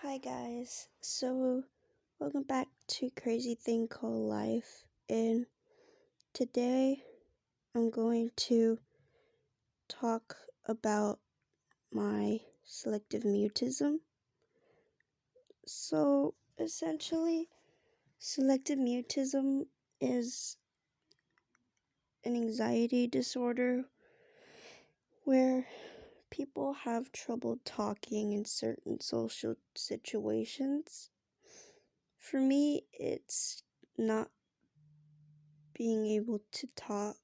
Hi guys, welcome back to Crazy Thing Called Life, and today I'm going to talk about my selective mutism. So essentially, selective mutism is an anxiety disorder where people have trouble talking in certain social situations. For me, it's not being able to talk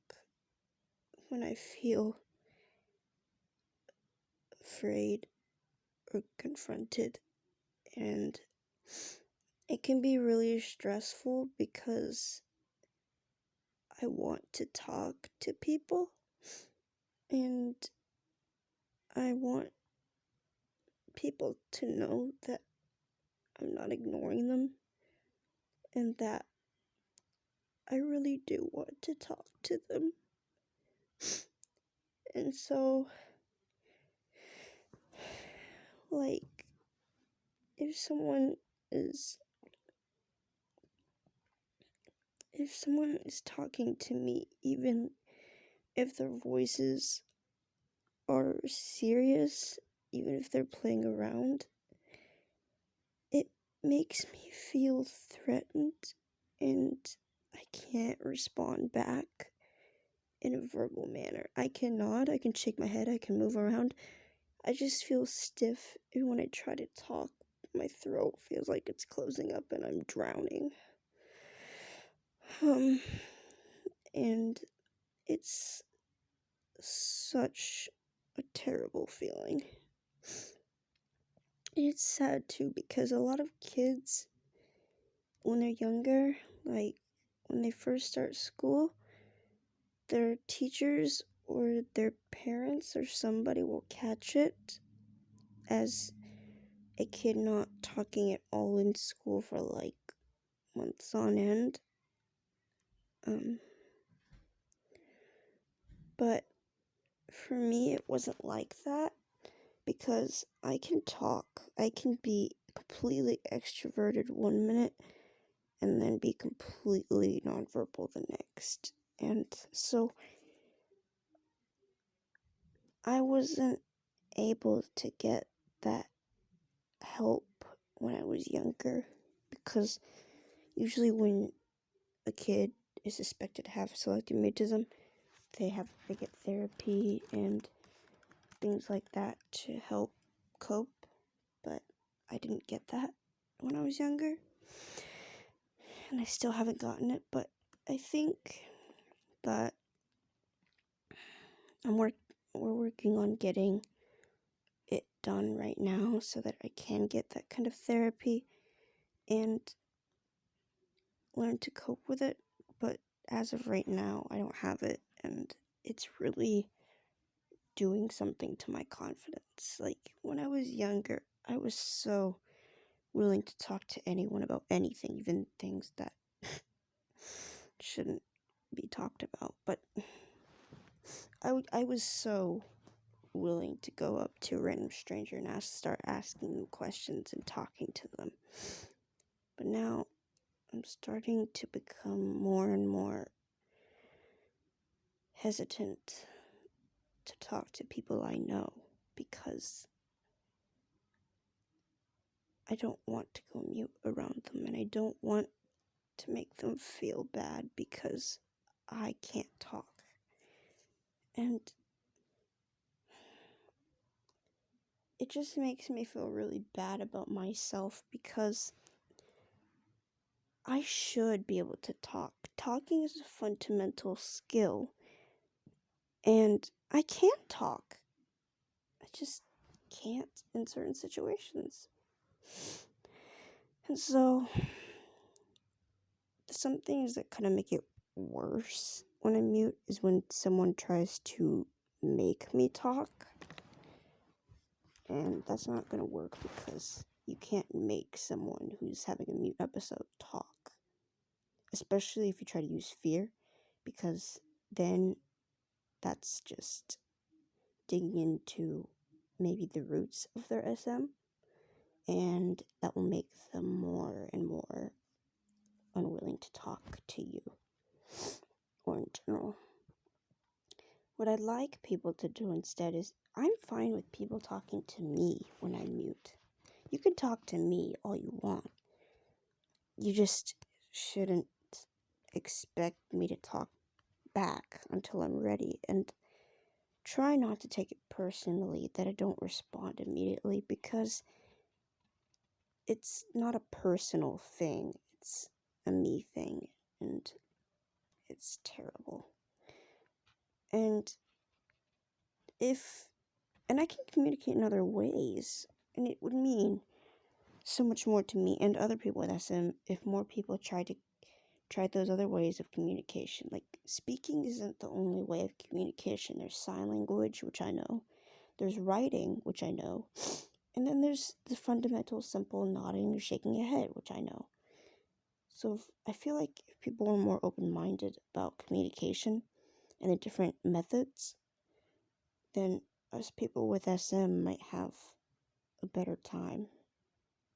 when I feel afraid or confronted, and it can be really stressful because I want to talk to people and I want people to know that I'm not ignoring them and that I really do want to talk to them. And so, like, if someone is talking to me, even if their voices are serious, even if they're playing around, it makes me feel threatened, and I can't respond back in a verbal manner. I can shake my head, I can move around. I just feel stiff, and when I try to talk, my throat feels like it's closing up and I'm drowning. And it's such a terrible feeling. It's sad too because a lot of kids, when they're younger, like when they first start school, their teachers or their parents or somebody will catch it as a kid not talking at all in school for like months on end. But for me, it wasn't like that because I can talk. I can be completely extroverted one minute and then be completely nonverbal the next. And so I wasn't able to get that help when I was younger, because usually when a kid is suspected to have selective mutism, they get therapy and things like that to help cope, but I didn't get that when I was younger, and I still haven't gotten it, but I think that we're working on getting it done right now so that I can get that kind of therapy and learn to cope with it. But as of right now, I don't have it, and it's really doing something to my confidence. Like, when I was younger, I was so willing to talk to anyone about anything, even things that shouldn't be talked about. But I was so willing to go up to a random stranger and start asking them questions and talking to them. But now I'm starting to become more and more hesitant to talk to people I know because I don't want to go mute around them, and I don't want to make them feel bad because I can't talk. And it just makes me feel really bad about myself because I should be able to talk. Talking is a fundamental skill, and I can't talk. I just can't in certain situations. And so, some things that kind of make it worse when I mute is when someone tries to make me talk. And that's not going to work because you can't make someone who's having a mute episode talk. Especially if you try to use fear, because then that's just digging into maybe the roots of their SM. and that will make them more and more unwilling to talk to you, or in general. What I'd like people to do instead is, I'm fine with people talking to me when I mute. You can talk to me all you want. You just shouldn't expect me to talk back until I'm ready, and try not to take it personally that I don't respond immediately, because it's not a personal thing, it's a me thing, and it's terrible. And I can communicate in other ways, and it would mean so much more to me and other people with SM if more people tried those other ways of communication. Like, speaking isn't the only way of communication. There's sign language, which I know. There's writing, which I know. And then there's the fundamental, simple nodding or shaking your head, which I know. So I feel like if people were more open-minded about communication and the different methods, then us people with SM might have a better time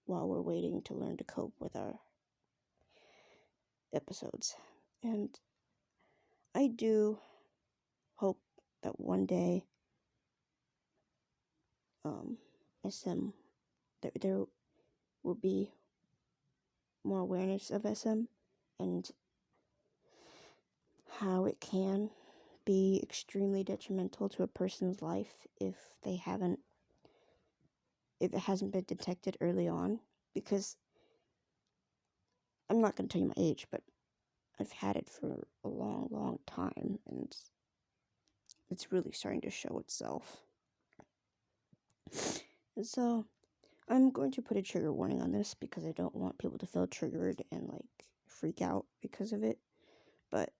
while we're waiting to learn to cope with our episodes. And I do hope that one day SM, there will be more awareness of SM and how it can be extremely detrimental to a person's life if it hasn't been detected early on. Because I'm not going to tell you my age, but I've had it for a long, long time, and it's really starting to show itself. And so I'm going to put a trigger warning on this because I don't want people to feel triggered and freak out because of it. But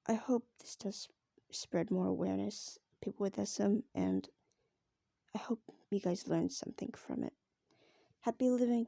I hope this does spread more awareness, people with SM, and I hope you guys learned something from it. Happy living.